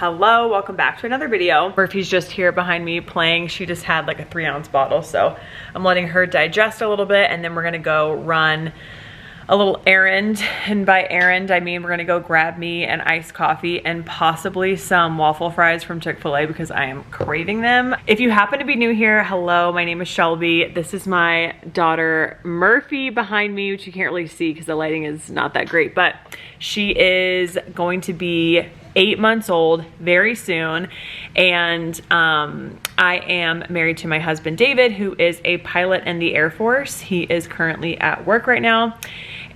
Hello, welcome back to another video. Murphy's just here behind me playing. She just had like a 3-ounce bottle, so I'm letting her digest a little bit, and then we're gonna go run a little errand. And by errand, I mean we're gonna go grab me an iced coffee and possibly some waffle fries from Chick-fil-A because I am craving them. If you happen to be new here, hello, my name is Shelby. This is my daughter Murphy behind me, which you can't really see because the lighting is not that great, but she is going to be 8 months old very soon, and I am married to my husband David, who is a pilot in the Air Force. He is currently at work right now,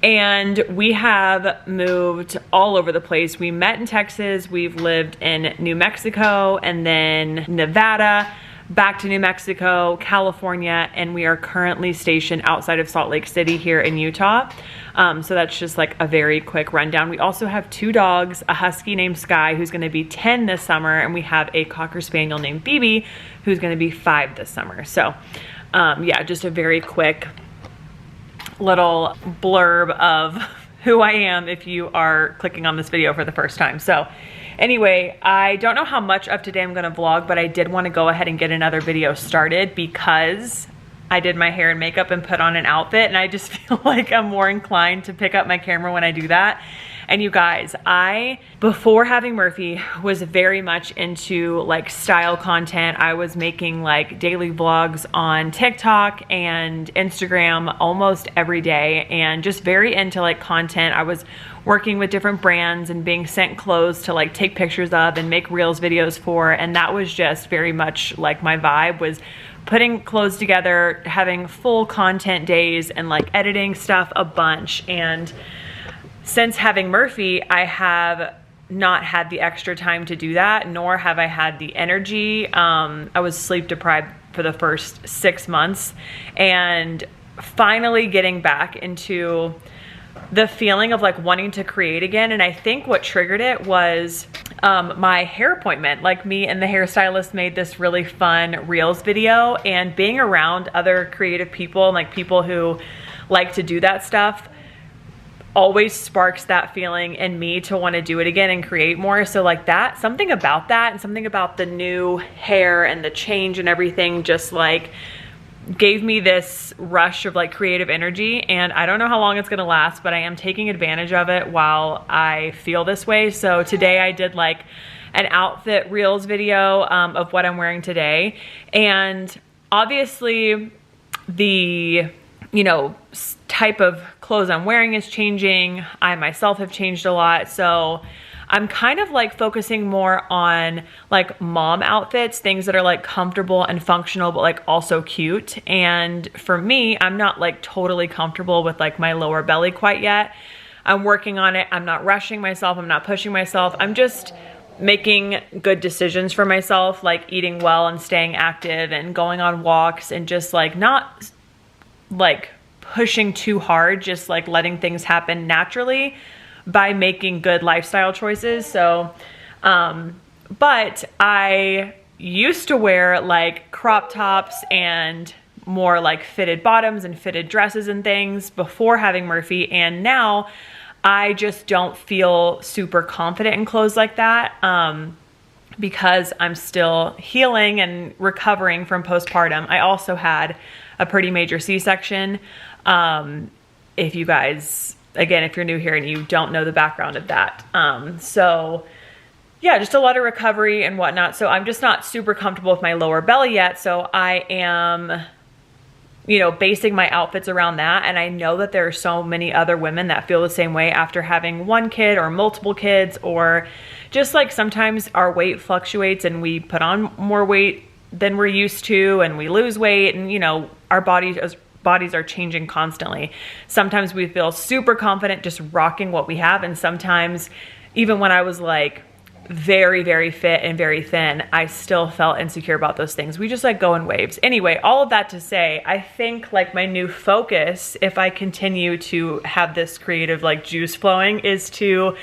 and we have moved all over the place. We met in Texas, we've lived in New Mexico, and then Nevada, back to New Mexico, California, and we are currently stationed outside of Salt Lake City here in Utah. So that's just like a very quick rundown. We also have 2 dogs, a husky named Sky, who's gonna be 10 this summer, and we have a Cocker Spaniel named Phoebe, who's gonna be 5 this summer. So yeah, just a very quick little blurb of who I am if you are clicking on this video for the first time. So anyway, I don't know how much of today I'm gonna vlog, but I did wanna go ahead and get another video started because I did my hair and makeup and put on an outfit, and I just feel like I'm more inclined to pick up my camera when I do that. And you guys, before having Murphy, was very much into like style content. I was making like daily vlogs on TikTok and Instagram almost every day, and just very into like content. I was working with different brands and being sent clothes to like take pictures of and make Reels videos for, and that was just very much like my vibe, was putting clothes together, having full content days, and like editing stuff a bunch. And since having Murphy, I have not had the extra time to do that, nor have I had the energy. I was sleep deprived for the first 6 months, and finally getting back into the feeling of like wanting to create again. And I think what triggered it was my hair appointment. Like, me and the hairstylist made this really fun Reels video, and being around other creative people and like people who like to do that stuff always sparks that feeling in me to want to do it again and create more. So like that, something about that and something about the new hair and the change and everything just like gave me this rush of like creative energy. And I don't know how long it's gonna last, but I am taking advantage of it while I feel this way. So today I did like an outfit Reels video of what I'm wearing today. And obviously the, you know, type of clothes I'm wearing is changing. I myself have changed a lot. So I'm kind of like focusing more on like mom outfits, things that are like comfortable and functional, but like also cute. And for me, I'm not like totally comfortable with like my lower belly quite yet. I'm working on it. I'm not rushing myself. I'm not pushing myself. I'm just making good decisions for myself, like eating well and staying active and going on walks, and just like not like pushing too hard, just like letting things happen naturally by making good lifestyle choices. So, but I used to wear like crop tops and more like fitted bottoms and fitted dresses and things before having Murphy. And now I just don't feel super confident in clothes like that, because I'm still healing and recovering from postpartum. I also had a pretty major C-section. If you guys, again, if you're new here and you don't know the background of that. So yeah, just a lot of recovery and whatnot. So I'm just not super comfortable with my lower belly yet. So I am, you know, basing my outfits around that. And I know that there are so many other women that feel the same way after having 1 kid or multiple kids, or just like sometimes our weight fluctuates and we put on more weight than we're used to, and we lose weight, and you know, our bodies are changing constantly. Sometimes we feel super confident just rocking what we have, and sometimes even when I was like very, very fit and very thin, I still felt insecure about those things. We just like go in waves. Anyway, all of that to say, I think like my new focus, if I continue to have this creative like juice flowing, is to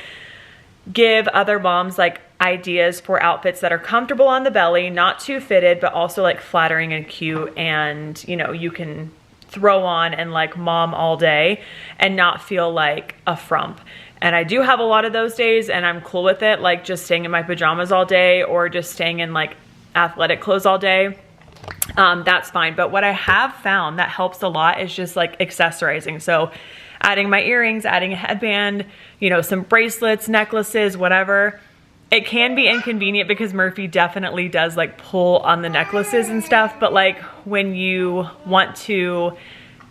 give other moms like ideas for outfits that are comfortable on the belly, not too fitted, but also like flattering and cute, and you know, you can throw on and like mom all day and not feel like a frump. And I do have a lot of those days and I'm cool with it, like just staying in my pajamas all day or just staying in like athletic clothes all day. That's fine. But what I have found that helps a lot is just like accessorizing. So adding my earrings, adding a headband, you know, some bracelets, necklaces, whatever. It can be inconvenient because Murphy definitely does like pull on the necklaces and stuff. But like when you want to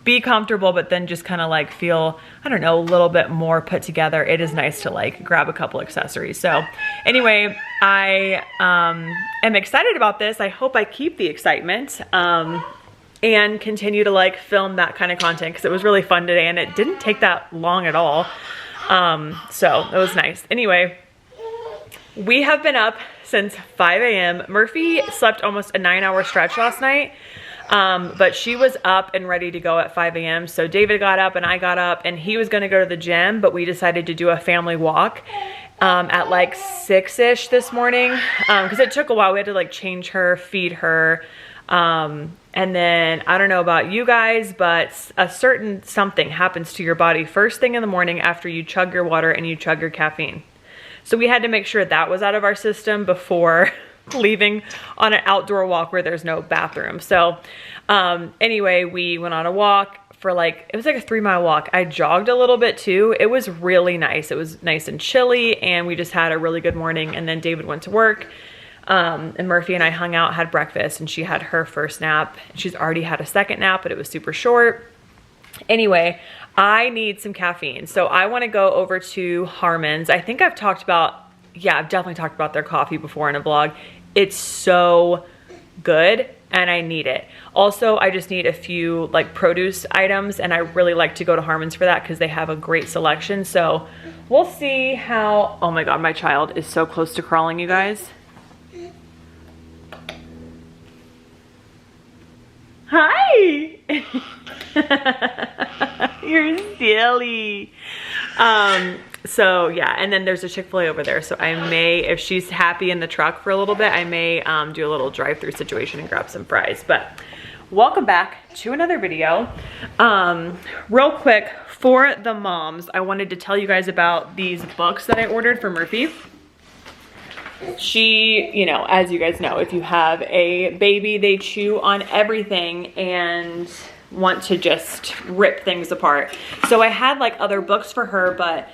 be comfortable, but then just kind of like feel, I don't know, a little bit more put together, it is nice to like grab a couple accessories. So anyway, I am excited about this. I hope I keep the excitement and continue to like film that kind of content because it was really fun today and it didn't take that long at all. So it was nice. Anyway, we have been up since 5 a.m. Murphy slept almost a 9-hour stretch last night. But she was up and ready to go at 5 a.m. So David got up and I got up and he was going to go to the gym, but we decided to do a family walk, at like 6-ish this morning. Cause it took a while. We had to like change her, feed her. And then I don't know about you guys, but a certain something happens to your body first thing in the morning after you chug your water and you chug your caffeine. So we had to make sure that was out of our system before leaving on an outdoor walk where there's no bathroom. So anyway, we went on a walk for like, it was like a 3-mile walk. I jogged a little bit too. It was really nice. It was nice and chilly and we just had a really good morning. And then David went to work and Murphy and I hung out, had breakfast, and she had her first nap. She's already had a second nap, but it was super short. Anyway, I need some caffeine. So I want to go over to Harmon's. I think I've talked about, yeah, I've definitely talked about their coffee before in a vlog. It's so good and I need it. Also, I just need a few like produce items and I really like to go to Harmon's for that because they have a great selection. So we'll see how, oh my God, my child is so close to crawling, you guys. Hi. You're silly. So yeah, and then there's a Chick-fil-A over there. So I may, if she's happy in the truck for a little bit, I may do a little drive-through situation and grab some fries. But welcome back to another video. Real quick, for the moms, I wanted to tell you guys about these books that I ordered for Murphy. She, you know, as you guys know, if you have a baby, they chew on everything and want to just rip things apart. So I had like other books for her, but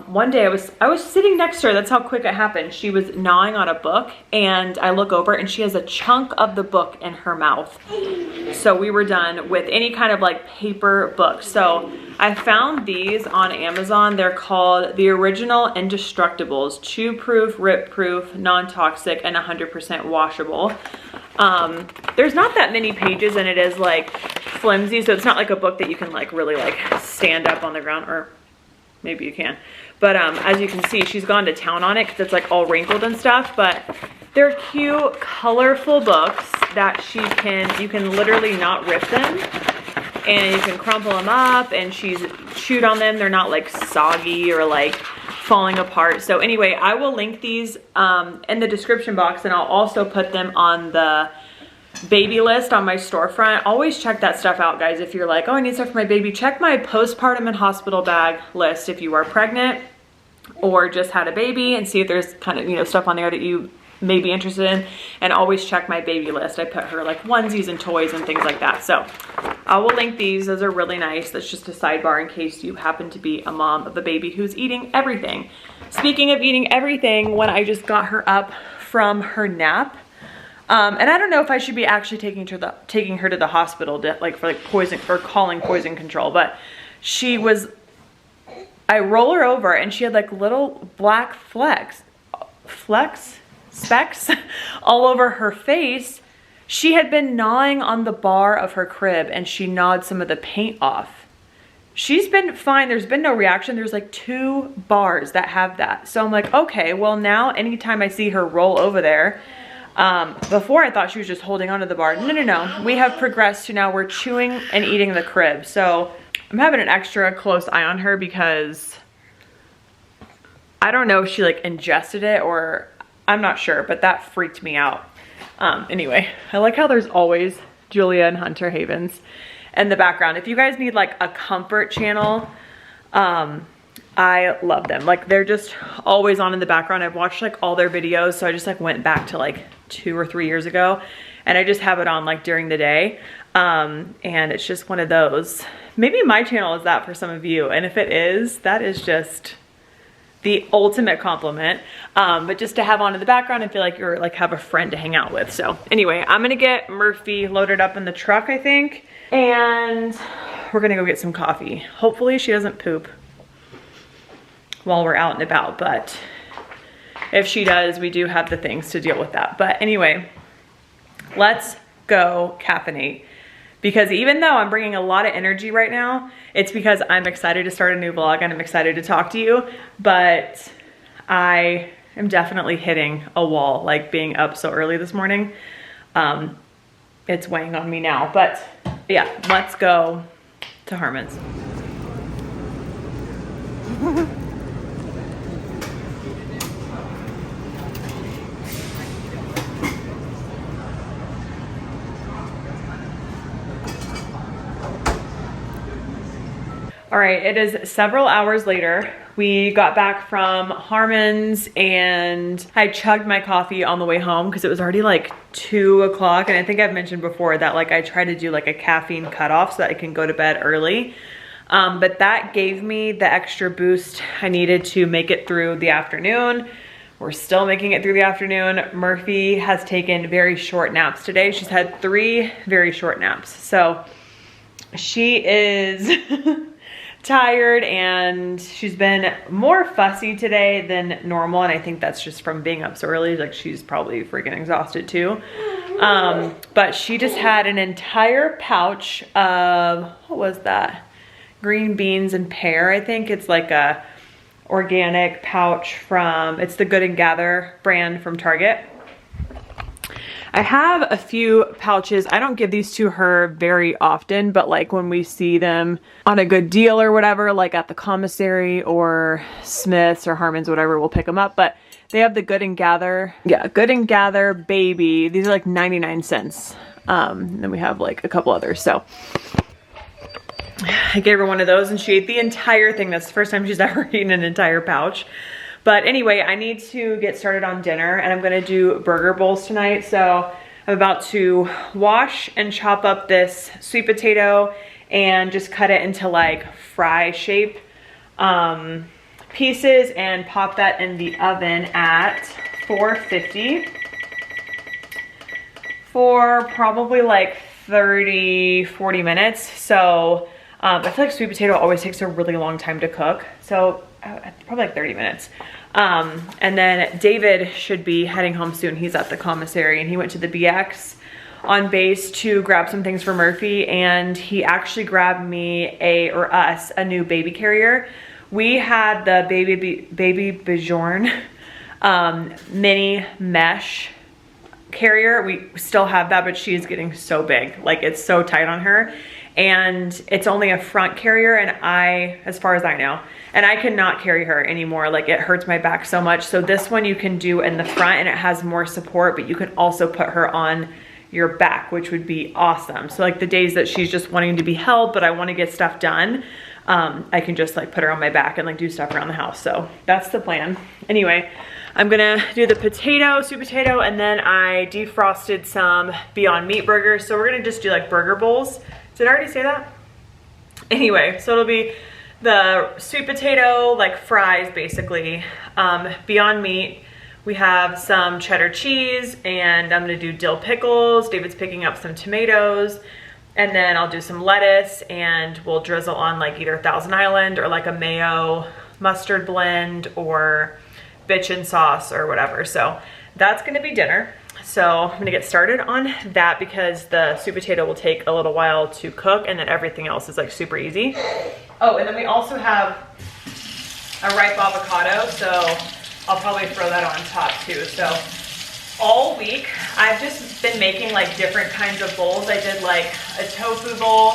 one day I was sitting next to her. That's how quick it happened. She was gnawing on a book and I look over and she has a chunk of the book in her mouth. So we were done with any kind of like paper book. So I found these on Amazon. They're called The Original Indestructibles, Chew-Proof, Rip-Proof, Non-Toxic, and 100% Washable. There's not that many pages and it is like flimsy. So it's not like a book that you can like really like stand up on the ground, or maybe you can. But as you can see, she's gone to town on it because it's like all wrinkled and stuff. But they're cute, colorful books that you can literally not rip them. And you can crumple them up and she's chewed on them. They're not like soggy or like falling apart. So anyway, I will link these in the description box and I'll also put them on the baby list on my storefront. Always check that stuff out, guys. If you're like, oh, I need stuff for my baby, check my postpartum and hospital bag list if you are pregnant or just had a baby, and see if there's kind of, you know, stuff on there that you may be interested in. And always check my baby list. I put her like onesies and toys and things like that. So I will link these. Those are really nice. That's just a sidebar in case you happen to be a mom of a baby who's eating everything. Speaking of eating everything, when I just got her up from her nap, and I don't know if I should be actually taking her to the hospital for like poison, or calling poison control, but she was, I roll her over and she had like little black specks all over her face. She had been gnawing on the bar of her crib and she gnawed some of the paint off. She's been fine. There's been no reaction. There's like 2 bars that have that. So I'm like, okay, well now anytime I see her roll over there, before I thought she was just holding onto the bar. No. We have progressed to now we're chewing and eating the crib. So I'm having an extra close eye on her because I don't know if she like ingested it or I'm not sure, but that freaked me out. Anyway, I like how there's always Julia and Hunter Havens in the background. If you guys need like a comfort channel, I love them. Like they're just always on in the background. I've watched like all their videos. So I just like went back to like 2 or 3 years ago and I just have it on like during the day. And it's just one of those, maybe my channel is that for some of you. And if it is, that is just the ultimate compliment. But just to have on in the background and feel like you're like have a friend to hang out with. So anyway, I'm gonna get Murphy loaded up in the truck, I think. And we're gonna go get some coffee. Hopefully she doesn't poop while we're out and about, but if she does, we do have the things to deal with that. But anyway, let's go caffeinate. Because even though I'm bringing a lot of energy right now, it's because I'm excited to start a new vlog and I'm excited to talk to you, but I am definitely hitting a wall, like being up so early this morning. It's weighing on me now, but yeah, let's go to Harmon's. All right, it is several hours later. We got back from Harmon's and I chugged my coffee on the way home because it was already like 2 o'clock. And I think I've mentioned before that like I try to do like a caffeine cutoff so that I can go to bed early. But that gave me the extra boost I needed to make it through the afternoon. We're still making it through the afternoon. Murphy has taken very short naps today. She's had 3 very short naps. So she is tired and she's been more fussy today than normal, and I think that's just from being up so early. Like she's probably freaking exhausted too. But she just had an entire pouch of, what was that? Green beans and pear. I think it's like a organic pouch from, it's the Good and Gather brand from Target. I have a few pouches. I don't give these to her very often, but like when we see them on a good deal or whatever, like at the commissary or Smith's or Harmon's, whatever, we'll pick them up. But they have the Good and Gather. Yeah, Good and Gather baby. These are like 99 cents. Then we have like a couple others. So I gave her one of those and she ate the entire thing. That's the first time she's ever eaten an entire pouch. But anyway, I need to get started on dinner and I'm gonna do burger bowls tonight. So I'm about to wash and chop up this sweet potato and just cut it into like fry shape pieces and pop that in the oven at 450 for probably like 30-40 minutes. So I feel like sweet potato always takes a really long time to cook. So probably like 30 minutes. And then David should be heading home soon. He's at the commissary and he went to the BX on base to grab some things for Murphy, and he actually grabbed me us a new baby carrier. We had the baby Bjorn mini mesh carrier. We still have that, but she's getting so big. Like it's so tight on her. And it's only a front carrier, and as far as I know, and I cannot carry her anymore. Like it hurts my back so much. So this one you can do in the front and it has more support, but you can also put her on your back, which would be awesome. So like the days that she's just wanting to be held, but I want to get stuff done, I can just like put her on my back and like do stuff around the house. So that's the plan. Anyway, I'm gonna do the sweet potato, and then I defrosted some Beyond Meat burgers. So we're gonna just do like burger bowls. Did I already say that? Anyway, so it'll be the sweet potato, like fries basically. Beyond Meat, we have some cheddar cheese, and I'm gonna do dill pickles. David's picking up some tomatoes, and then I'll do some lettuce, and we'll drizzle on like either Thousand Island or like a mayo mustard blend or bitchin' sauce or whatever. So that's gonna be dinner. So I'm gonna get started on that because the sweet potato will take a little while to cook, and then everything else is like super easy. Oh, and then we also have a ripe avocado, so I'll probably throw that on top too. So all week, I've just been making like different kinds of bowls. I did like a tofu bowl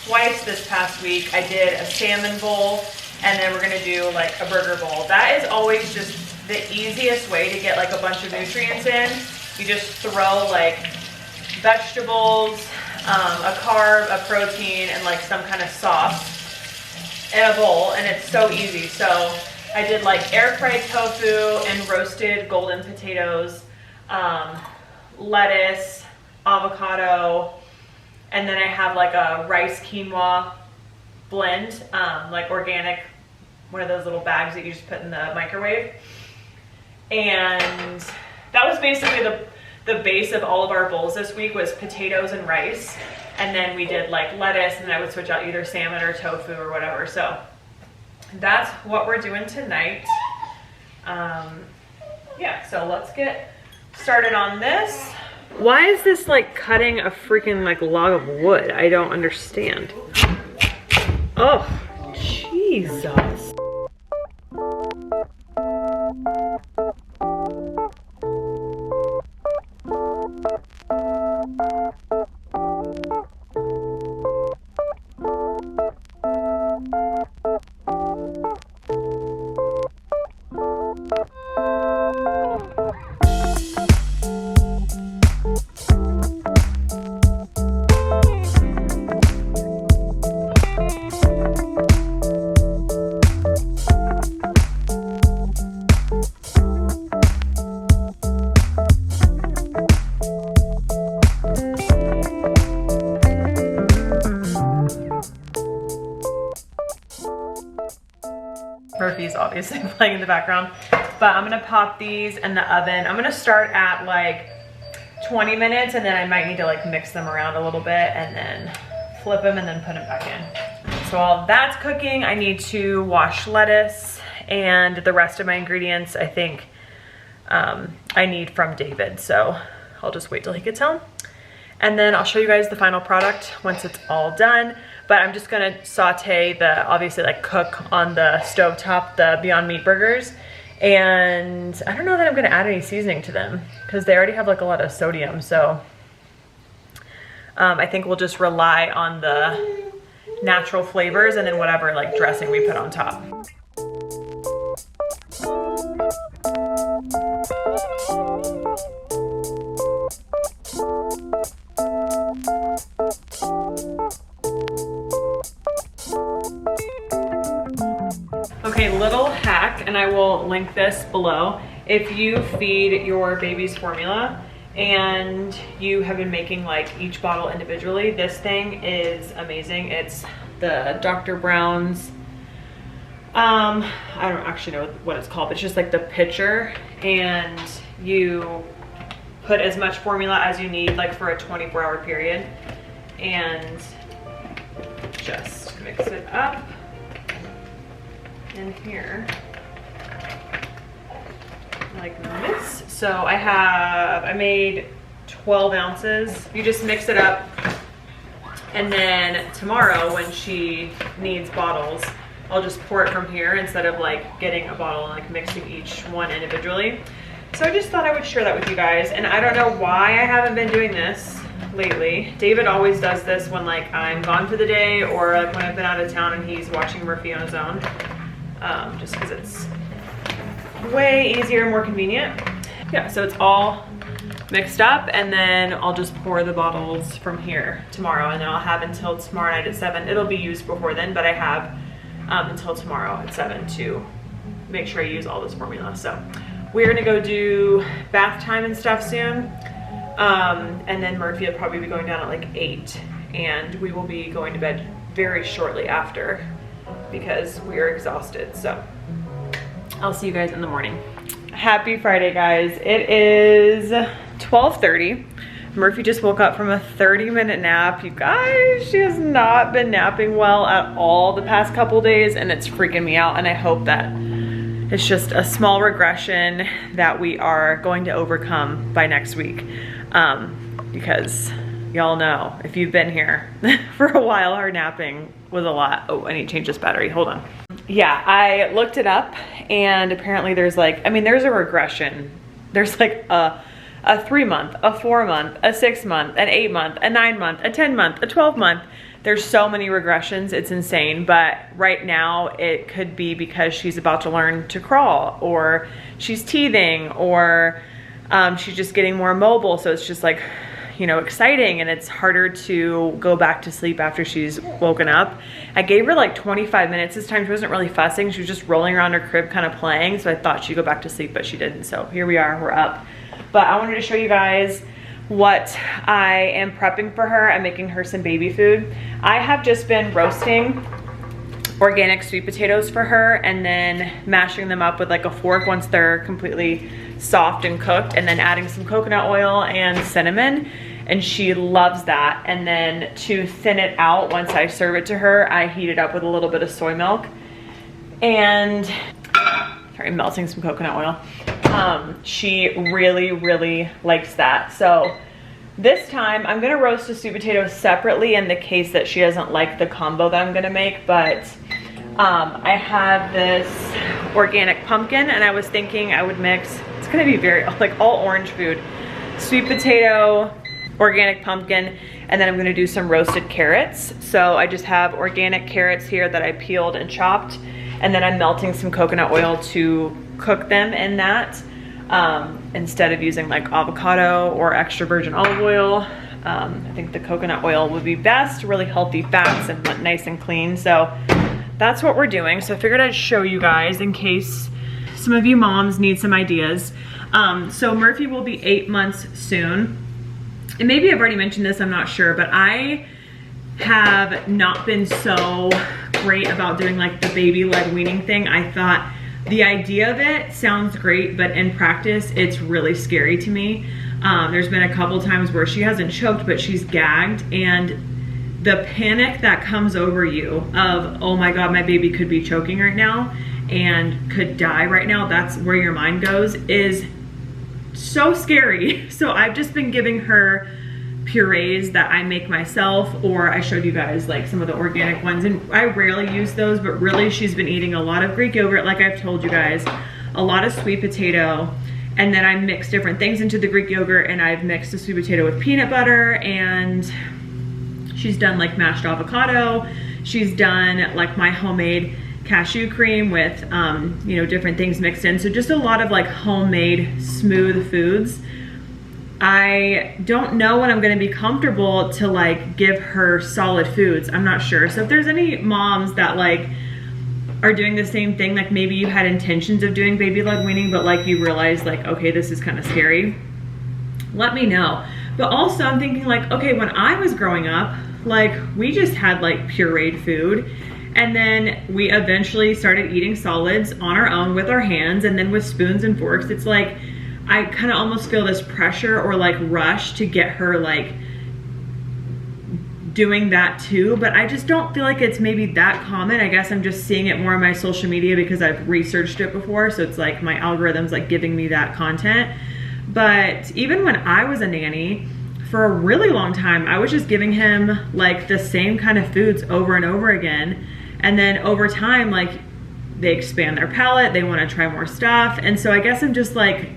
twice this past week. I did a salmon bowl, and then we're gonna do like a burger bowl. That is always just the easiest way to get like a bunch of nutrients in. You just throw like vegetables, a carb, a protein, and like some kind of sauce. in a bowl, and it's so easy. So I did like air fried tofu and roasted golden potatoes, lettuce, avocado, and then I have like a rice quinoa blend, like organic, one of those little bags that you just put in the microwave. And that was basically the base of all of our bowls this week, was potatoes and rice. And then we did like lettuce, and then I would switch out either salmon or tofu or whatever. So that's what we're doing tonight. Yeah, so let's get started on this. Why is this like cutting a freaking like log of wood? I don't understand. Oh, Jesus. Murphy's obviously playing in the background, but I'm gonna pop these in the oven. I'm gonna start at like 20 minutes, and then I might need to like mix them around a little bit and then flip them and then put them back in. So while that's cooking, I need to wash lettuce, and the rest of my ingredients I think I need from David. So I'll just wait till he gets home, and then I'll show you guys the final product once it's all done. But I'm just gonna saute obviously like cook on the stovetop, the Beyond Meat burgers. And I don't know that I'm gonna add any seasoning to them because they already have like a lot of sodium. So I think we'll just rely on the natural flavors and then whatever like dressing we put on top. Okay, little hack, and I will link this below. If you feed your baby's formula and you have been making like each bottle individually, this thing is amazing. It's the Dr. Brown's, I don't actually know what it's called, but it's just like the pitcher, and you put as much formula as you need like for a 24-hour period, and just mix it up in here like this. So I made 12 ounces. You just mix it up, and then tomorrow when she needs bottles, I'll just pour it from here instead of like getting a bottle and like mixing each one individually. So I just thought I would share that with you guys, and I don't know why I haven't been doing this lately. David always does this when like I'm gone for the day, or like when I've been out of town and he's watching Murphy on his own. Just because it's way easier and more convenient. Yeah, so it's all mixed up, and then I'll just pour the bottles from here tomorrow, and then I'll have until tomorrow night at 7. It'll be used before then, but I have until tomorrow at 7 to make sure I use all this formula. So we're gonna go do bath time and stuff soon, and then Murphy will probably be going down at like 8, and we will be going to bed very shortly after, because we are exhausted. So I'll see you guys in the morning. Happy Friday, guys. It is 12:30. Murphy just woke up from a 30-minute nap. You guys, she has not been napping well at all the past couple days, and it's freaking me out, and I hope that it's just a small regression that we are going to overcome by next week, because y'all know, if you've been here for a while, her napping was a lot. Oh, I need to change this battery, hold on. Yeah, I looked it up, and apparently there's like, I mean, there's a regression. There's like a 3-month, a 4-month, a 6-month, an 8-month, a 9-month, a 10-month, a 12-month. There's so many regressions, it's insane. But right now it could be because she's about to learn to crawl, or she's teething, or she's just getting more mobile. So it's just like, you know, exciting and it's harder to go back to sleep after she's woken up. I gave her like 25 minutes this time. She wasn't really fussing. She was just rolling around her crib kind of playing. So I thought she'd go back to sleep, but she didn't. So here we are, we're up. But I wanted to show you guys what I am prepping for her. I'm making her some baby food. I have just been roasting organic sweet potatoes for her and then mashing them up with like a fork once they're completely soft and cooked, and then adding some coconut oil and cinnamon, and she loves that. And then to thin it out once I serve it to her, I heat it up with a little bit of soy milk and sorry, melting some coconut oil. She really likes that. So this time I'm gonna roast a sweet potato separately in the case that she doesn't like the combo that I'm gonna make, but I have this organic pumpkin and I was thinking I would mix, it's gonna be very like all orange food, sweet potato, organic pumpkin, and then I'm gonna do some roasted carrots. So I just have organic carrots here that I peeled and chopped, and then I'm melting some coconut oil to cook them in that. Instead of using like avocado or extra virgin olive oil. I think the coconut oil would be best, really healthy fats and nice and clean. So that's what we're doing. So I figured I'd show you guys in case some of you moms need some ideas. So Murphy will be 8 months soon. And maybe I've already mentioned this, I'm not sure, but I have not been so great about doing like the baby-led weaning thing. I thought the idea of it sounds great, but in practice, it's really scary to me. There's been a couple times where she hasn't choked, but she's gagged, and the panic that comes over you of, oh my God, my baby could be choking right now and could die right now, that's where your mind goes, is so scary. So I've just been giving her purees that I make myself, or I showed you guys like some of the organic ones, and I rarely use those, but really she's been eating a lot of Greek yogurt, like I've told you guys, a lot of sweet potato, and then I mix different things into the Greek yogurt, and I've mixed the sweet potato with peanut butter, and she's done like mashed avocado, she's done like my homemade cashew cream with you know, different things mixed in. So just a lot of like homemade smooth foods. I don't know when I'm gonna be comfortable to like give her solid foods. I'm not sure. So if there's any moms that like are doing the same thing, like maybe you had intentions of doing baby-led weaning, but like you realized like, okay, this is kind of scary, let me know. But also I'm thinking like, okay, when I was growing up, like we just had like pureed food, and then we eventually started eating solids on our own with our hands, and then with spoons and forks. It's like, I kind of almost feel this pressure or like rush to get her like doing that too, but I just don't feel like it's maybe that common. I guess I'm just seeing it more on my social media because I've researched it before, so it's like my algorithm's like giving me that content. But even when I was a nanny, for a really long time, I was just giving him like the same kind of foods over and over again, and then over time, like they expand their palate, they want to try more stuff, and so I guess I'm just like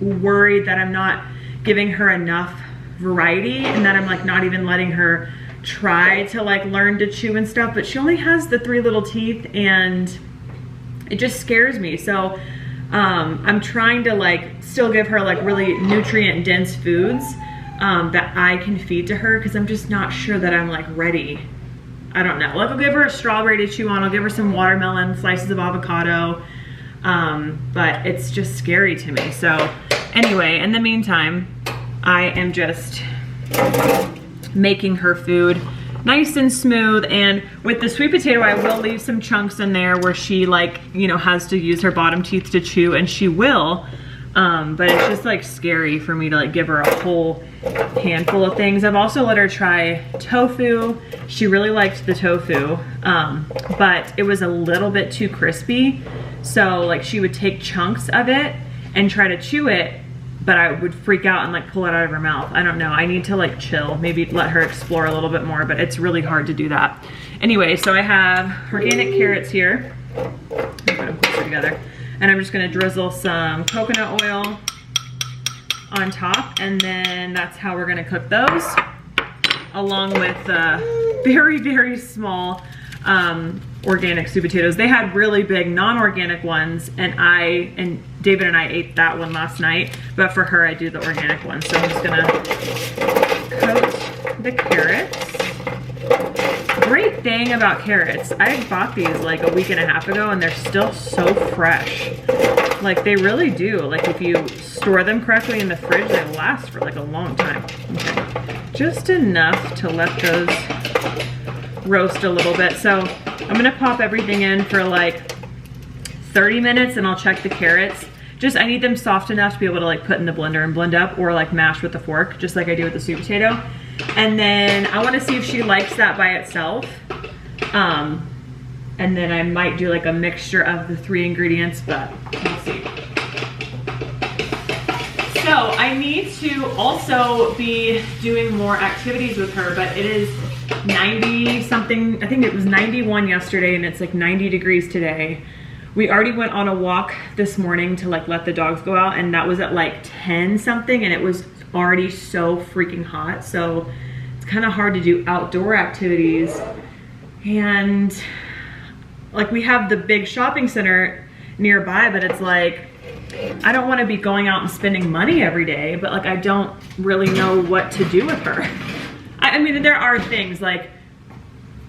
worried that I'm not giving her enough variety, and that I'm like not even letting her try to like learn to chew and stuff. But she only has the 3 little teeth, and it just scares me. So I'm trying to like still give her like really nutrient dense foods that I can feed to her, because I'm just not sure that I'm like ready. I don't know, like I'll give her a strawberry to chew on, I'll give her some watermelon, slices of avocado, but it's just scary to me. So anyway, in the meantime, I am just making her food nice and smooth. And with the sweet potato, I will leave some chunks in there where she like, you know, has to use her bottom teeth to chew, and she will. But it's just like scary for me to like give her a whole handful of things. I've also let her try tofu. She really liked the tofu, but it was a little bit too crispy. So like she would take chunks of it and try to chew it, but I would freak out and like pull it out of her mouth. I don't know, I need to like chill, maybe let her explore a little bit more, but it's really hard to do that. Anyway, so I have organic carrots here. I'll put them closer together. And I'm just gonna drizzle some coconut oil on top, and then that's how we're gonna cook those, along with very, very small organic sweet potatoes. They had really big non-organic ones, and David and I ate that one last night, but for her, I do the organic one. So I'm just gonna coat the carrots. Great thing about carrots, I bought these like a week and a half ago and they're still so fresh. Like they really do. Like if you store them correctly in the fridge, they last for like a long time. Okay. Just enough to let those roast a little bit. So I'm gonna pop everything in for like 30 minutes and I'll check the carrots. Just, I need them soft enough to be able to like put in the blender and blend up, or like mash with a fork, just like I do with the sweet potato. And then I wanna see if she likes that by itself. And then I might do like a mixture of the 3 ingredients, but we'll see. So I need to also be doing more activities with her, but it is 90 something, I think it was 91 yesterday and it's like 90 degrees today. We already went on a walk this morning to like let the dogs go out, and that was at like 10 something and it was already so freaking hot. So it's kind of hard to do outdoor activities. And like we have the big shopping center nearby, but it's like, I don't want to be going out and spending money every day, but like I don't really know what to do with her. I mean, there are things like,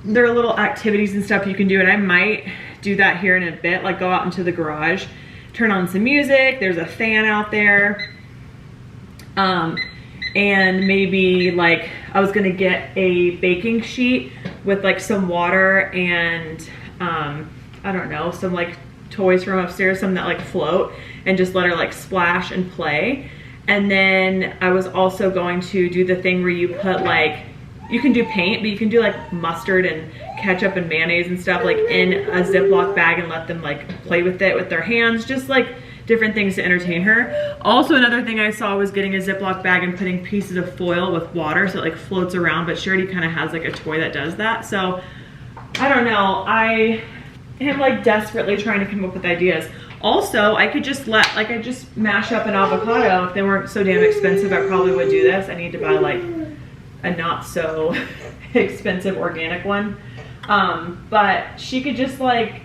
there are little activities and stuff you can do, and I might do that here in a bit, like go out into the garage, turn on some music, there's a fan out there, and maybe like I was gonna get a baking sheet with like some water and I don't know, some like toys from upstairs, some that like float, and just let her like splash and play. And then I was also going to do the thing where you put like, you can do paint, but you can do like mustard and ketchup and mayonnaise and stuff like in a Ziploc bag and let them like play with it with their hands, just like different things to entertain her. Also, another thing I saw was getting a Ziploc bag and putting pieces of foil with water so it like floats around, but she already kind of has like a toy that does that. So I don't know, I am like desperately trying to come up with ideas. Also, I could just I could just mash up an avocado. If they weren't so damn expensive, I probably would do this. I need to buy like a not so expensive organic one. But she could just like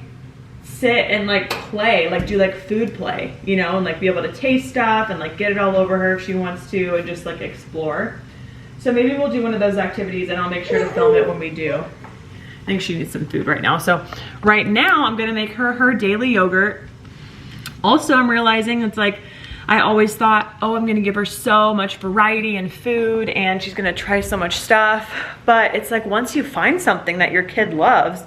sit and like play, like do like food play, you know, and like be able to taste stuff and like get it all over her if she wants to, and just like explore. So maybe we'll do one of those activities and I'll make sure to film it when we do. I think she needs some food right now. So right now I'm gonna make her her daily yogurt. Also, I'm realizing it's like, I always thought, oh, I'm gonna give her so much variety and food and she's gonna try so much stuff. But it's like, once you find something that your kid loves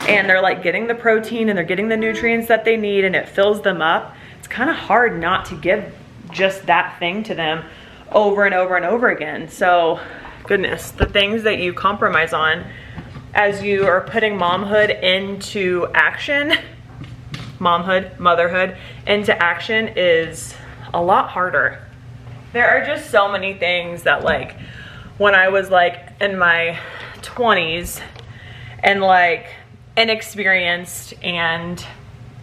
and they're like getting the protein and they're getting the nutrients that they need and it fills them up, it's kind of hard not to give just that thing to them over and over and over again. So goodness, the things that you compromise on as you are putting momhood into action, motherhood into action is a lot harder. There are just so many things that like when I was like in my 20s and like inexperienced and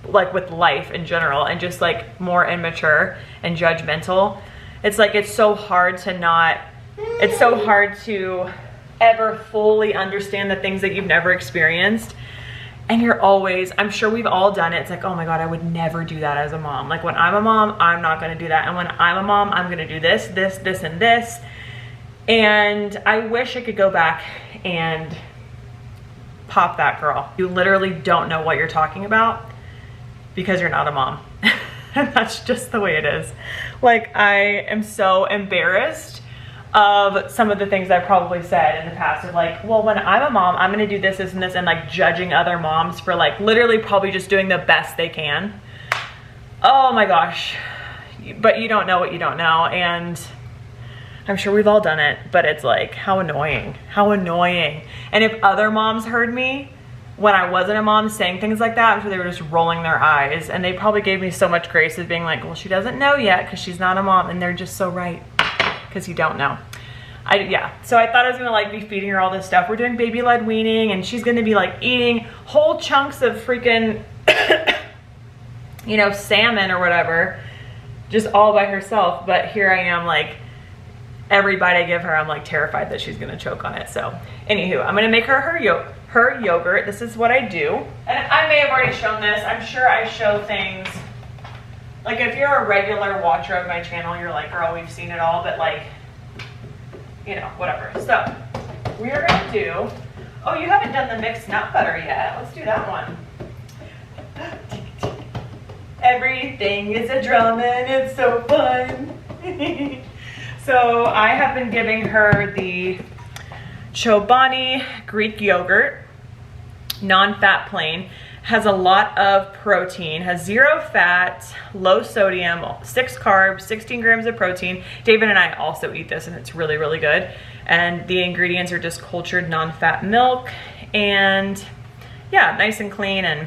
like with life in general and just like more immature and judgmental, it's like it's so hard to ever fully understand the things that you've never experienced. And you're always, I'm sure we've all done it. It's like, oh my God, I would never do that as a mom. Like when I'm a mom, I'm not gonna do that. And when I'm a mom, I'm gonna do this, this, this, and this. And I wish I could go back and pop that girl. You literally don't know what you're talking about because you're not a mom. And that's just the way it is. Like I am so embarrassed of some of the things I've probably said in the past of like, well, when I'm a mom, I'm gonna do this, this, and this, and like judging other moms for like literally probably just doing the best they can. Oh my gosh. But you don't know what you don't know. And I'm sure we've all done it, but it's like, how annoying, how annoying. And if other moms heard me when I wasn't a mom saying things like that, I'm sure they were just rolling their eyes, and they probably gave me so much grace as being like, well, she doesn't know yet because she's not a mom. And they're just so right. Because you don't know. Yeah, so I thought I was gonna like be feeding her all this stuff. We're doing baby-led weaning and she's gonna be like eating whole chunks of freaking, you know, salmon or whatever, just all by herself. But here I am, like, every bite I give her, I'm like terrified that she's gonna choke on it. So anywho, I'm gonna make her her yogurt. This is what I do. And I may have already shown this. I'm sure I show things Like if you're a regular watcher of my channel, you're like, girl, we've seen it all, but like, you know, whatever. So we are gonna do, oh, you haven't done the mixed nut butter yet. Let's do that one. Everything is a drum and it's so fun. So I have been giving her the Chobani Greek yogurt, non-fat plain. Has a lot of protein, has 0 fat, low sodium, 6 carbs, 16 grams of protein. David and I also eat this and it's really, really good. And the ingredients are just cultured non-fat milk and yeah, nice and clean, and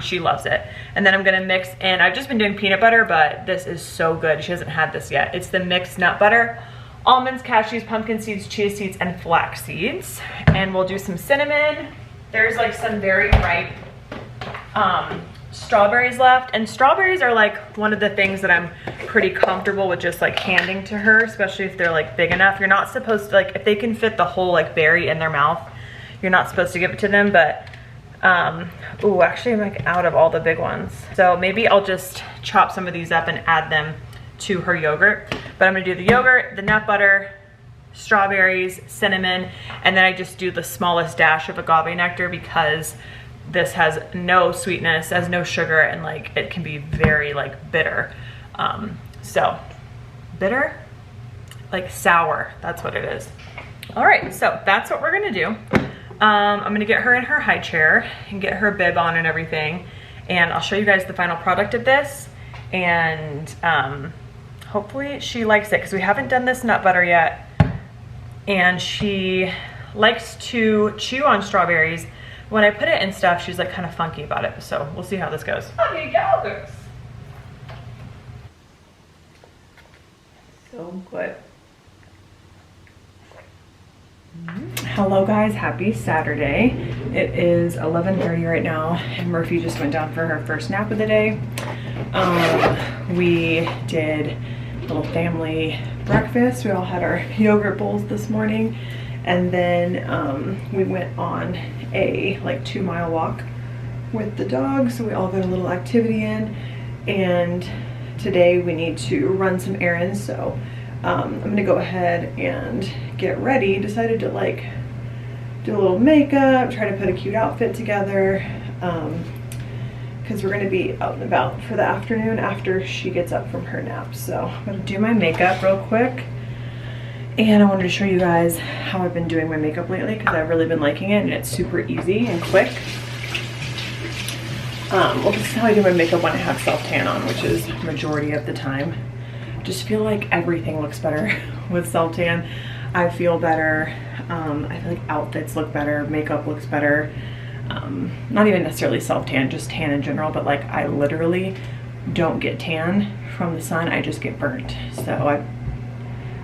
she loves it. And then I'm gonna mix in, I've just been doing peanut butter, but this is so good. She hasn't had this yet. It's the mixed nut butter, almonds, cashews, pumpkin seeds, chia seeds, and flax seeds. And we'll do some cinnamon. There's like some very ripe strawberries left, and strawberries are like one of the things that I'm pretty comfortable with just like handing to her, especially if they're like big enough. You're not supposed to, like, if they can fit the whole like berry in their mouth, you're not supposed to give it to them. But ooh, actually I'm like out of all the big ones, so maybe I'll just chop some of these up and add them to her yogurt. But I'm gonna do the yogurt, the nut butter, strawberries, cinnamon, and then I just do the smallest dash of agave nectar because this has no sweetness, has no sugar, and like it can be very like bitter. So bitter, like sour, that's what it is. All right, so that's what we're gonna do. I'm gonna get her in her high chair and get her bib on and everything, and I'll show you guys the final product of this, and hopefully she likes it because we haven't done this nut butter yet, and she likes to chew on strawberries. When I put it in stuff, she's like kind of funky about it, so we'll see how this goes. Okay, yogurts. So good. Hello guys, happy Saturday. It is 11:30 right now, and Murphy just went down for her first nap of the day. We did a little family breakfast. We all had our yogurt bowls this morning, and then we went on a like 2-mile walk with the dogs, so we all got a little activity in. And today we need to run some errands, so I'm gonna go ahead and get ready. Decided to like do a little makeup, try to put a cute outfit together, because we're gonna be out and about for the afternoon after she gets up from her nap. So I'm gonna do my makeup real quick, and I wanted to show you guys how I've been doing my makeup lately because I've really been liking it, and it's super easy and quick. Well, this is how I do my makeup when I have self-tan on, which is majority of the time. Just feel like everything looks better with self-tan. I feel better. I feel like outfits look better, makeup looks better. Not even necessarily self-tan, just tan in general, but like I literally don't get tan from the sun, I just get burnt. So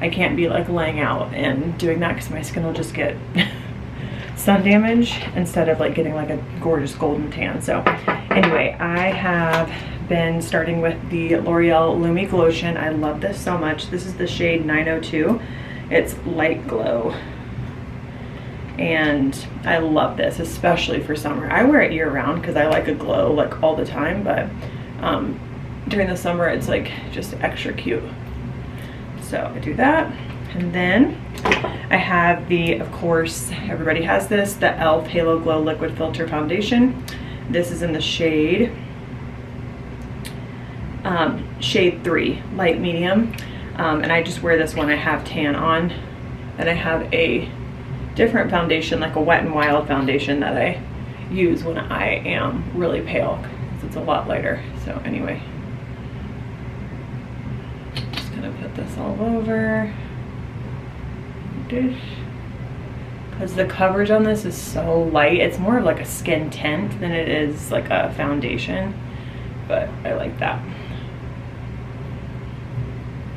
I can't be like laying out and doing that because my skin will just get sun damage instead of like getting like a gorgeous golden tan. So anyway, I have been starting with the L'Oreal Lumi Glotion. I love this so much. This is the shade 902. It's light glow, and I love this, especially for summer. I wear it year round because I like a glow like all the time, but during the summer it's like just extra cute. So I do that, and then I have the, of course, everybody has this, the e.l.f. Halo Glow Liquid Filter Foundation. This is in the shade shade 3, light medium, and I just wear this when I have tan on. And I have a different foundation, like a Wet n Wild foundation, that I use when I am really pale because it's a lot lighter. So anyway, just gonna put this all over because the coverage on this is so light. It's more of like a skin tint than it is like a foundation, but I like that.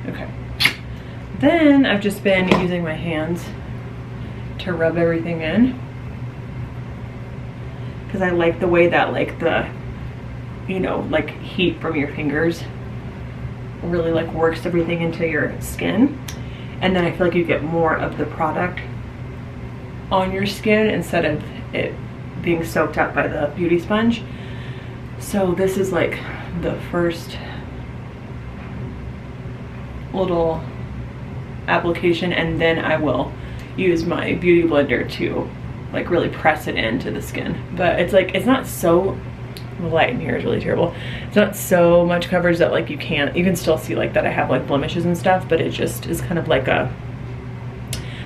Okay, then I've just been using my hands to rub everything in because I like the way that like the, you know, like heat from your fingers really like works everything into your skin, and then I feel like you get more of the product on your skin instead of it being soaked up by the beauty sponge. So this is like the first little application, and then I will use my beauty blender to like really press it into the skin. But it's like, it's not so, the light in here is really terrible. It's not so much coverage that like you can still see like that I have like blemishes and stuff, but it just is kind of like a,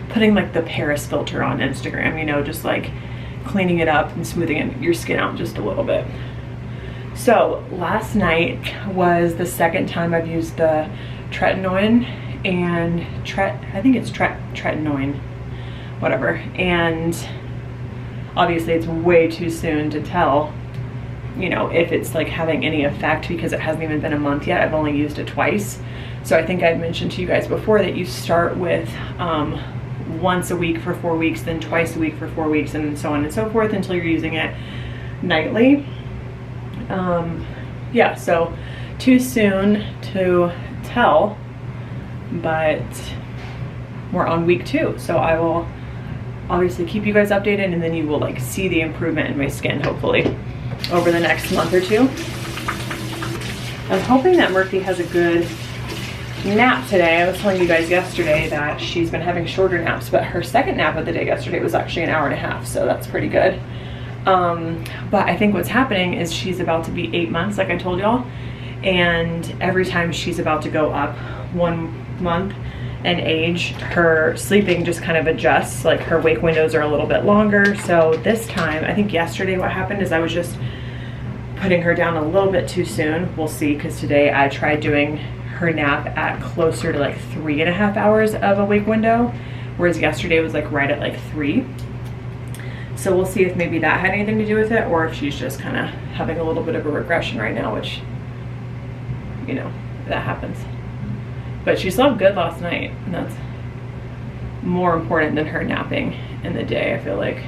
putting like the Paris filter on Instagram, you know, just like cleaning it up and smoothing your skin out just a little bit. So last night was the second time I've used the tretinoin and I think it's tretinoin, whatever. And obviously it's way too soon to tell, you know, if it's like having any effect because it hasn't even been a month yet. I've only used it twice. So I think I'd mentioned to you guys before that you start with once a week for 4 weeks, then twice a week for 4 weeks, and so on and so forth until you're using it nightly. Yeah, so too soon to tell, but we're on week 2, so I will obviously keep you guys updated, and then you will like see the improvement in my skin hopefully over the next month or 2. I'm hoping that Murphy has a good nap today. I was telling you guys yesterday that she's been having shorter naps, but her second nap of the day yesterday was actually an hour and a half, so that's pretty good. But I think what's happening is she's about to be 8 months, like I told y'all, and every time she's about to go up 1 month in age, her sleeping just kind of adjusts, like her wake windows are a little bit longer. So this time, I think yesterday what happened is I was just putting her down a little bit too soon. We'll see, because today I tried doing her nap at closer to like 3.5 hours of a wake window, whereas yesterday was like right at like 3. So we'll see if maybe that had anything to do with it, or if she's just kind of having a little bit of a regression right now, which, you know, that happens. But she slept good last night, and that's more important than her napping in the day, I feel like.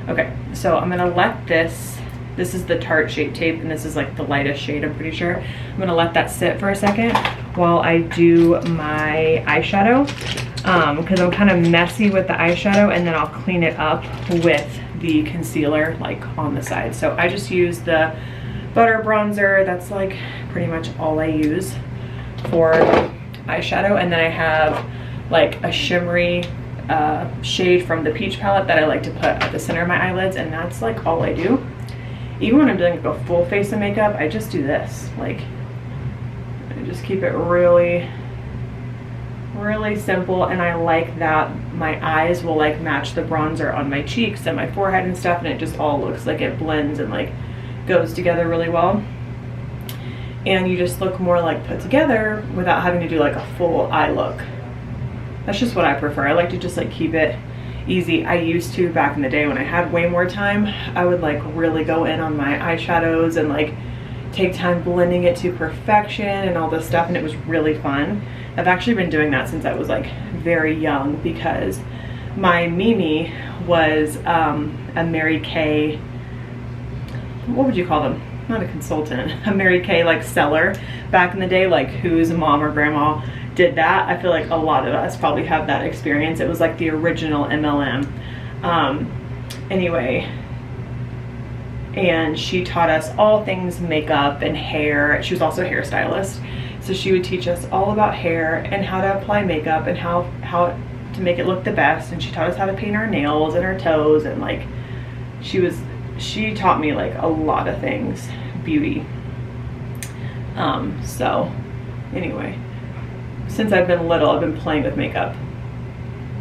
Okay, so I'm gonna let this is the Tarte Shape Tape, and this is like the lightest shade, I'm pretty sure. I'm gonna let that sit for a second while I do my eyeshadow, because I'm kind of messy with the eyeshadow, and then I'll clean it up with the concealer like on the side. So I just use the butter bronzer. That's like pretty much all I use for eyeshadow, and then I have like a shimmery shade from the Peach palette that I like to put at the center of my eyelids, and that's like all I do. Even when I'm doing like a full face of makeup, I just do this. Like, I just keep it really, really simple, and I like that my eyes will like match the bronzer on my cheeks and my forehead and stuff, and it just all looks like it blends and like goes together really well. And you just look more like put together without having to do like a full eye look. That's just what I prefer. I like to just like keep it easy. I used to back in the day when I had way more time. I would like really go in on my eyeshadows and like take time blending it to perfection and all this stuff, and it was really fun. I've actually been doing that since I was like very young, because my Mimi was a Mary Kay, what would you call them? Not a consultant, a Mary Kay like seller back in the day, like whose mom or grandma did that. I feel like a lot of us probably have that experience. It was like the original MLM. Anyway, and she taught us all things makeup and hair. She was also a hairstylist, so she would teach us all about hair and how to apply makeup and how to make it look the best. And she taught us how to paint our nails and our toes, and like she taught me like a lot of things, beauty. So anyway, since I've been little, I've been playing with makeup,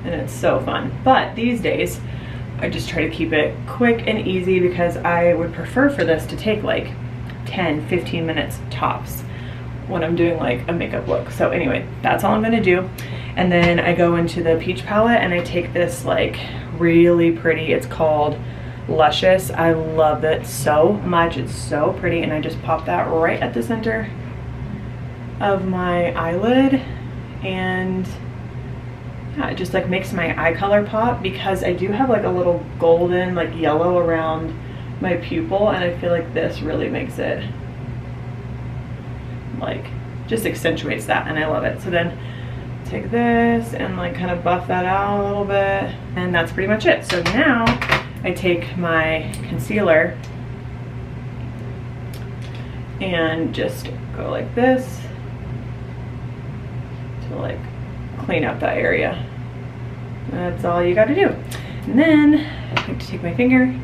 and it's so fun. But these days, I just try to keep it quick and easy, because I would prefer for this to take like 10-15 minutes tops when I'm doing like a makeup look. So anyway, that's all I'm gonna do. And then I go into the Peach palette and I take this like really pretty, it's called Luscious. I love it so much. It's so pretty, and I just pop that right at the center of my eyelid, and yeah, it just like makes my eye color pop, because I do have like a little golden like yellow around my pupil, and I feel like this really makes it like just accentuates that, and I love it. So then take this and like kind of buff that out a little bit, and that's pretty much it. So now I take my concealer and just go like this like clean up that area. That's all you got to do. And then I like to take my finger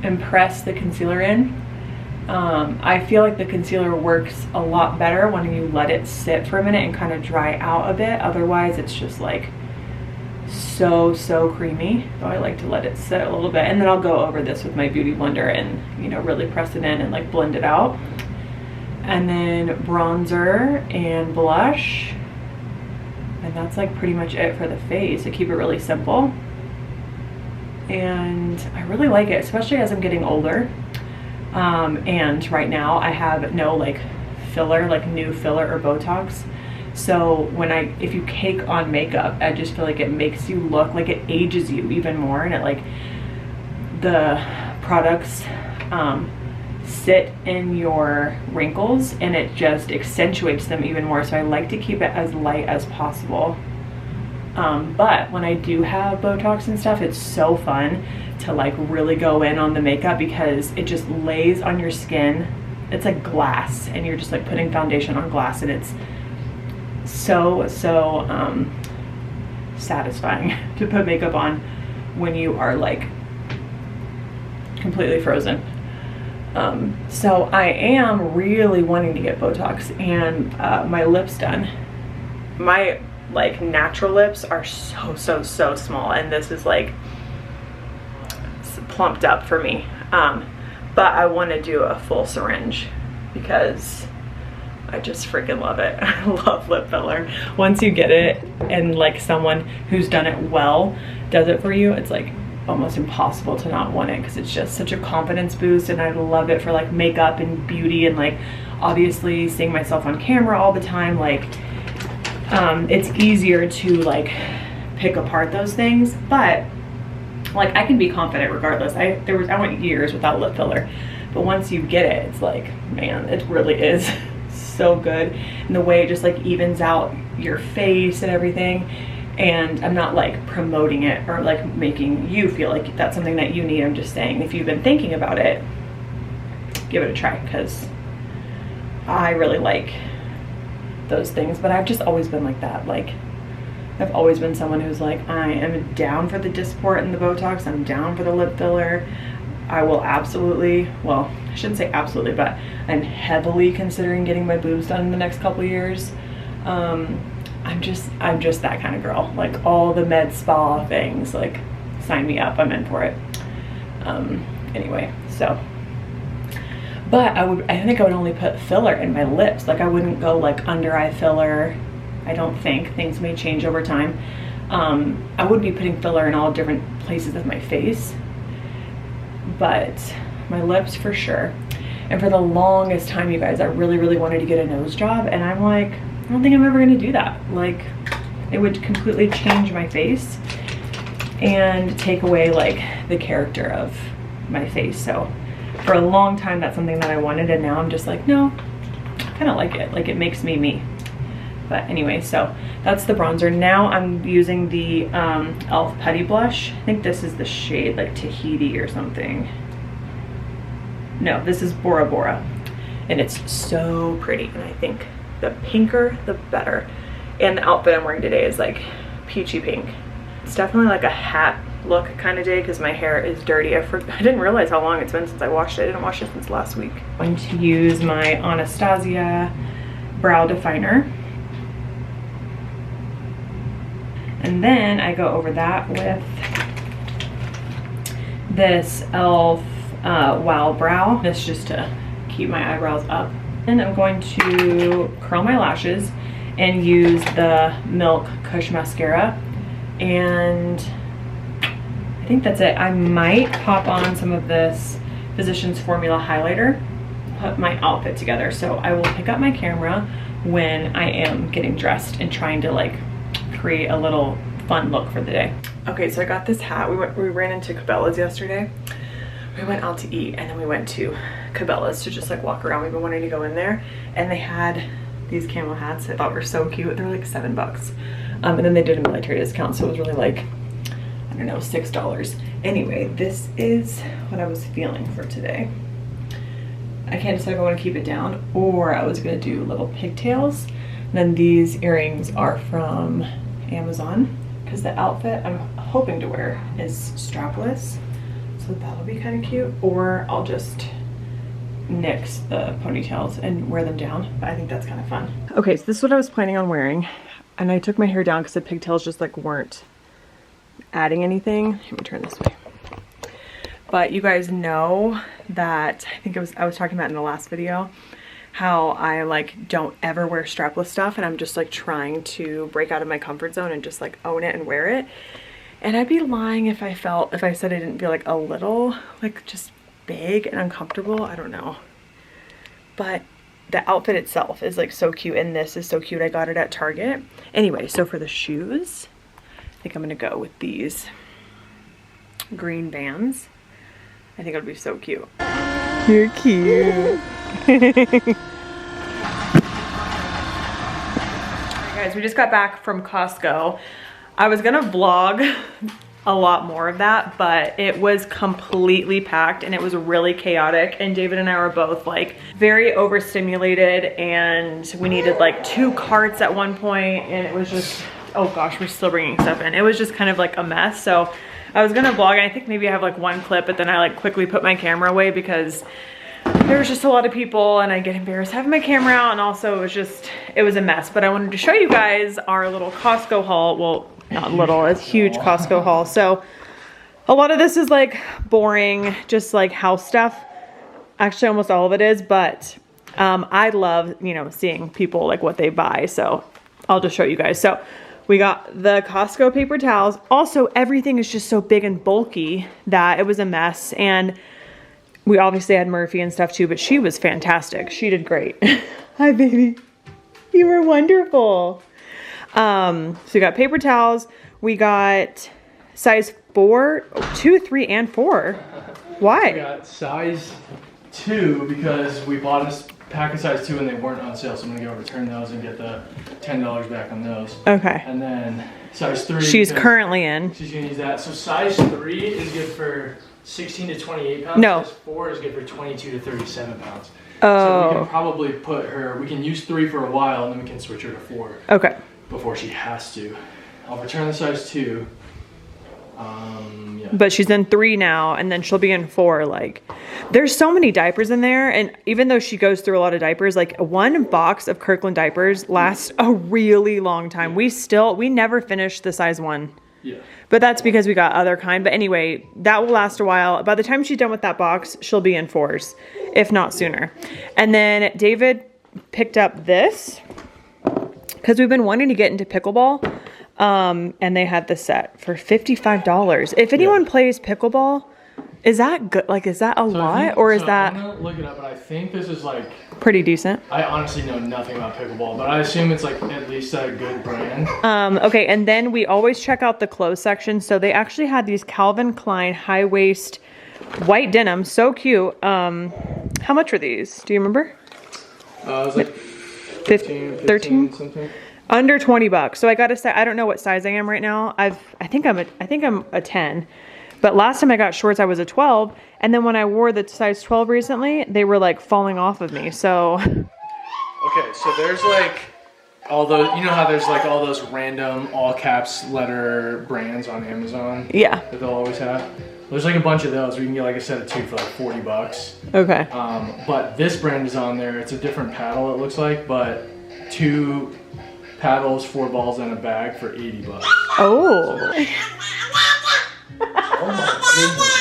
and press the concealer in. I feel like the concealer works a lot better when you let it sit for a minute and kind of dry out a bit. Otherwise it's just like so creamy. So I like to let it sit a little bit, and then I'll go over this with my beauty blender and, you know, really press it in and like blend it out. And then bronzer and blush, and that's like pretty much it for the face. I keep it really simple, and I really like it, especially as I'm getting older. And right now I have no like filler, like new filler or Botox. So if you cake on makeup, I just feel like it makes you look like, it ages you even more, and it like, the products sit in your wrinkles and it just accentuates them even more. So I like to keep it as light as possible. But when I do have Botox and stuff, it's so fun to like really go in on the makeup because it just lays on your skin. It's like glass, and you're just like putting foundation on glass, and it's so satisfying to put makeup on when you are like completely frozen. So I am really wanting to get Botox and my lips done. My like natural lips are so small, and this is like plumped up for me. But I want to do a full syringe because I just freaking love it. I love lip filler. Once you get it and like someone who's done it well does it for you, it's like almost impossible to not want it, because it's just such a confidence boost, and I love it for like makeup and beauty, and like obviously seeing myself on camera all the time, like it's easier to like pick apart those things. But like I can be confident regardless. I went years without lip filler, but once you get it, it's like, man, it really is so good. And the way it just like evens out your face and everything. And I'm not like promoting it or like making you feel like that's something that you need. I'm just saying, if you've been thinking about it, give it a try, because I really like those things. But I've just always been like that. Like I've always been someone who's like, I am down for the Dysport and the Botox. I'm down for the lip filler. I will absolutely, well, I shouldn't say absolutely, but I'm heavily considering getting my boobs done in the next couple years. I'm just that kind of girl. Like all the med spa things, like sign me up, I'm in for it. Anyway, so, but I think I would only put filler in my lips. Like I wouldn't go like under eye filler. I don't think. Things may change over time. I would be putting filler in all different places of my face, but my lips for sure. And for the longest time, you guys, I really wanted to get a nose job, and I'm like, I don't think I'm ever gonna do that. Like, it would completely change my face and take away like the character of my face. So for a long time, that's something that I wanted, and now I'm just like, no, I kind of like it. Like it makes me me. But anyway, so that's the bronzer. Now I'm using the e.l.f. Putty Blush. I think this is the shade like Tahiti or something. No, this is Bora Bora. And it's so pretty, and I think the pinker, the better. And the outfit I'm wearing today is like peachy pink. It's definitely like a hat look kind of day because my hair is dirty. I didn't realize how long it's been since I washed it. I didn't wash it since last week. I'm going to use my Anastasia brow definer. And then I go over that with this e.l.f. Wow Brow. This just to keep my eyebrows up. And I'm going to curl my lashes and use the Milk Kush Mascara. And I think that's it. I might pop on some of this Physicians Formula highlighter, put my outfit together. So I will pick up my camera when I am getting dressed and trying to like create a little fun look for the day. Okay, so I got this hat. We ran into Cabela's yesterday. We went out to eat, and then we went to Cabela's to just like walk around. We've been wanting to go in there, and they had these camo hats I thought were so cute. They're like $7. And then they did a military discount, so it was really like, I don't know, $6. Anyway, this is what I was feeling for today. I can't decide if I want to keep it down or I was gonna do little pigtails. then these earrings are from Amazon because the outfit I'm hoping to wear is strapless. So that'll be kind of cute. Or I'll just nix the ponytails and wear them down. But I think that's kind of fun. Okay, so this is what I was planning on wearing. And I took my hair down because the pigtails just like weren't adding anything. Let me turn this way. But you guys know that, I think I was talking about in the last video, how I like don't ever wear strapless stuff, and I'm just like trying to break out of my comfort zone and just like own it and wear it. And I'd be lying if I said I didn't feel like a little like just big and uncomfortable. I don't know. But the outfit itself is like so cute, and this is so cute. I got it at Target. Anyway, so for the shoes, I think I'm gonna go with these green Vans. I think it would be so cute. You're cute. Alright guys, we just got back from Costco. I was gonna vlog a lot more of that, but it was completely packed and it was really chaotic, and David and I were both like very overstimulated, and we needed like 2 carts at one point, and it was just, oh gosh, we're still bringing stuff in. It was just kind of like a mess. So I was gonna vlog, and I think maybe I have like 1 clip, but then I like quickly put my camera away because there was just a lot of people and I get embarrassed having my camera out, and also it was a mess. But I wanted to show you guys our little Costco haul. Well, not little, it's huge Costco haul. So a lot of this is like boring, just like house stuff. Actually, almost all of it is, but I love, you know, seeing people like what they buy. So I'll just show you guys. So we got the Costco paper towels. Also, everything is just so big and bulky that it was a mess. And we obviously had Murphy and stuff too, but she was fantastic. She did great. Hi, baby. You were wonderful. So we got paper towels. We got size 4, 2, 3, and 4. Why? We got size 2 because we bought a pack of size 2 and they weren't on sale, so I'm gonna go return those and get the $10 back on those. Okay. And then size 3. She's currently in. She's gonna use that. So size 3 is good for 16 to 28 pounds. No. Size 4 is good for 22 to 37 pounds. Oh. So we can probably put her, we can use 3 for a while and then we can switch her to 4. Okay. Before she has to. I'll return the size 2. Yeah. But she's in 3 now, and then she'll be in 4. Like, there's so many diapers in there, and even though she goes through a lot of diapers, like 1 box of Kirkland diapers lasts a really long time. Yeah. We never finished the size 1. Yeah. But that's because we got other kind. But anyway, that will last a while. By the time she's done with that box, she'll be in 4s, if not sooner. And then David picked up this because we've been wanting to get into pickleball. And they had the set for $55. If anyone plays pickleball, is that good? Like, is that a lot, or is that? I'm gonna look it up, but I think this is like pretty decent. I honestly know nothing about pickleball, but I assume it's like at least a good brand. Okay, and then we always check out the clothes section. So they actually had these Calvin Klein high waist white denim, so cute. How much were these? Do you remember? It was like 13 something. Under $20. So I gotta say, I don't know what size I am right now. I think I'm a 10. But last time I got shorts, I was a 12. And then when I wore the size 12 recently, they were like falling off of me. So. Okay, so there's like all those, you know how there's like all those random all caps letter brands on Amazon? Yeah. That they'll always have. There's like a bunch of those. We can get like a set of 2 for like $40. Okay. But this brand is on there. It's a different paddle, it looks like, but 2 paddles, 4 balls, and a bag for $80. Oh. Oh my goodness.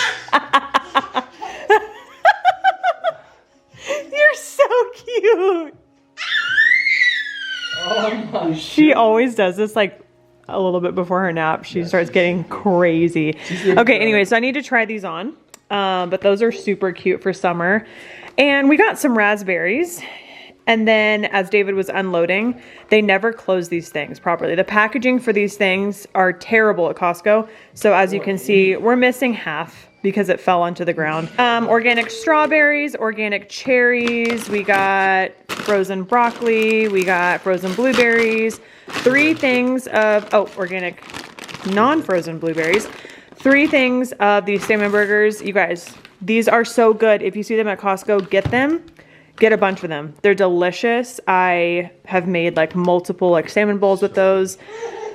You're so cute. Oh my. She always does this like a little bit before her nap. She starts getting crazy. Okay, anyway, so I need to try these on. But those are super cute for summer. And we got some raspberries. And then as David was unloading, they never close these things properly. The packaging for these things are terrible at Costco. So as you can see, we're missing half because it fell onto the ground. Organic strawberries, organic cherries. We got frozen broccoli. We got frozen blueberries. 3 things of, organic non-frozen blueberries. 3 things of these salmon burgers. You guys, these are so good. If you see them at Costco, get them. Get a bunch of them. They're delicious. I have made like multiple like salmon bowls with those.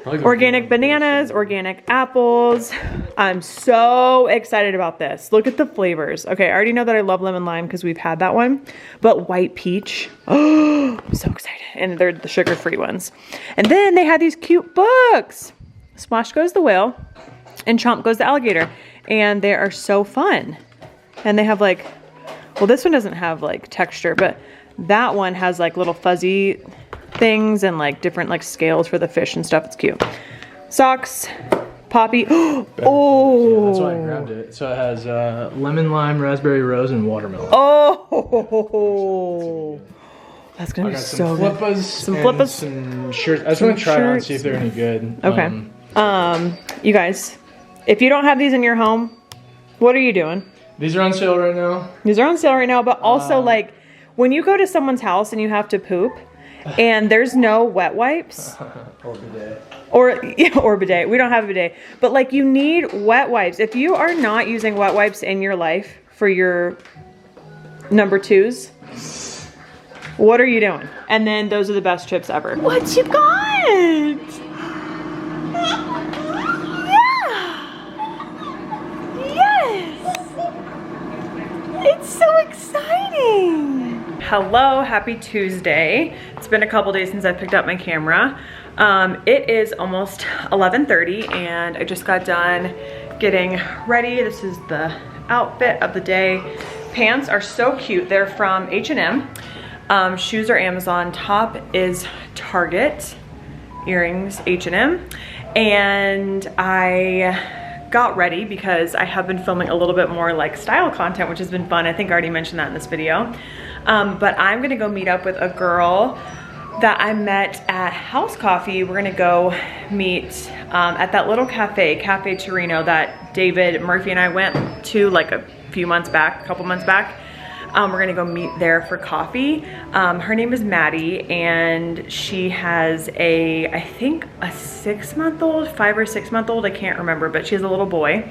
Organic bananas, organic apples. I'm so excited about this. Look at the flavors. Okay, I already know that I love lemon lime because we've had that one, but white peach. Oh, I'm so excited. And they're the sugar-free ones. And then they had these cute books. Splash Goes the Whale and Chomp Goes the Alligator. And they are so fun. And they have like, well, this one doesn't have like texture, but that one has like little fuzzy things and like different like scales for the fish and stuff. It's cute. Socks, Poppy. Oh, yeah, that's why I grabbed it. So it has lemon, lime, raspberry, rose, and watermelon. Oh, that's gonna be so good. Some flippas, some shirts. I just want to try it on and see if they're any good. Okay. You guys, if you don't have these in your home, what are you doing? These are on sale right now. These are on sale right now, but also like when you go to someone's house and you have to poop and there's no wet wipes. Or bidet. Or bidet. We don't have a bidet. But like you need wet wipes. If you are not using wet wipes in your life for your number twos, what are you doing? And then those are the best chips ever. What you got? It's so exciting. Hello, happy Tuesday. It's been a couple days since I picked up my camera. It is almost 11:30 and I just got done getting ready. This is the outfit of the day. Pants are so cute. They're from H&M. Shoes are Amazon. Top is Target. Earrings, H&M. And I got ready because I have been filming a little bit more like style content, which has been fun. I think I already mentioned that in this video. But I'm gonna go meet up with a girl that I met at House Coffee. We're gonna go meet at that little cafe, Cafe Torino, that David Murphy and I went to like a couple months back. We're gonna go meet there for coffee. Her name is Maddie and she has I think a 6-month-old, 5 or 6 month old, I can't remember, but she has a little boy.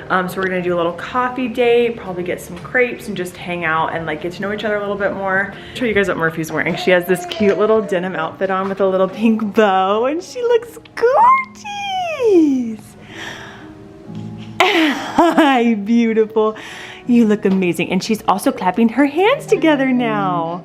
So we're gonna do a little coffee date, probably get some crepes and just hang out and like get to know each other a little bit more. I'll show you guys what Murphy's wearing. She has this cute little denim outfit on with a little pink bow and she looks gorgeous. Hi, beautiful. You look amazing. And she's also clapping her hands together now.